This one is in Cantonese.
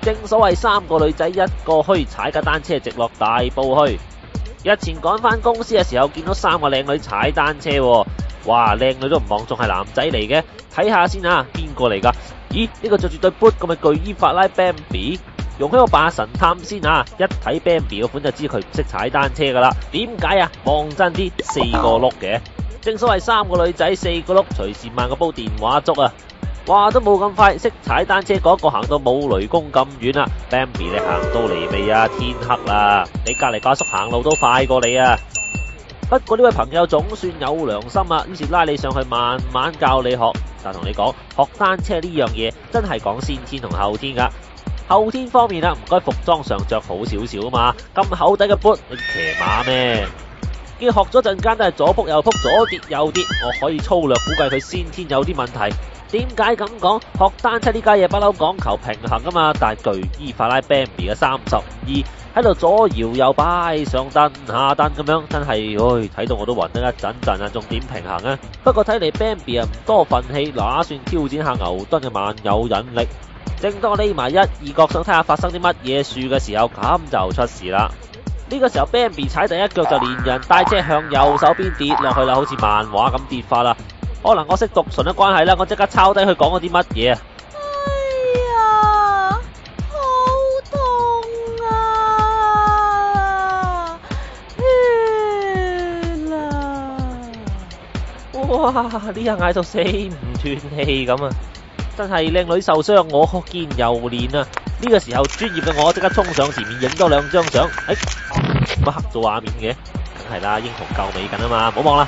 正所謂3個女仔1個墟，踩架單車直落大埔墟。日前趕返公司嘅時候，見到3個靚女踩單車喎。哇，靚女都唔望中係男仔嚟嘅，睇下先啊，邊個嚟噶？咦，呢個着住對 boot 咁嘅巨衣法拉 Bambi， 容許我扮神探先啊！一睇 Bambi 個款就知佢唔識踩單車噶啦。點解啊？望真啲，4個轆嘅。正所謂3個女仔4個轆，隨時慢過煲電話粥啊！話都冇咁快，識踩單車嗰個行到冇雷公咁遠啊 ！Bambi 你行到嚟未啊？天黑啦，你隔籬個阿叔行路都快過你啊！不過呢位朋友總算有良心啊，於是拉你上去慢慢教你學。但同你講，學單車呢樣嘢真係講先天同後天噶。後天方面啊，唔該服裝上着好少少啊嘛，咁厚底嘅 boot 你騎馬咩？見學咗陣間都係左撲右撲，左跌右跌，我可以粗略估計佢先天有啲問題。點解咁講？學單車呢家嘢不嬲講求平衡啊嘛，但係巨衣法拉 Bambi 嘅32喺度左搖右擺，上蹬下蹬咁樣，真係睇到我都暈得一陣陣啊，仲點平衡啊？不過睇嚟 Bambi 唔多憤氣，打算挑戰下牛頓嘅萬有引力。正當我匿埋一二角想睇下發生啲乜嘢樹嘅時候，咁就出事啦。呢個時候 Bambi 踩第一腳就連人帶車向右手邊跌落去啦，好似漫畫咁跌法啦。可能我識讀唇嘅關係啦，我即刻抄低佢講嗰啲乜嘢啊！哎呀，好痛啊！血啦！哇！呢下嗌到死唔斷氣咁啊！真係靚女受傷，我見猶憐啊！呢個時候專業嘅我即刻衝上前面影多2張相。乜黑咗畫面嘅？梗係啦，英雄救美緊啊嘛，唔好望啦！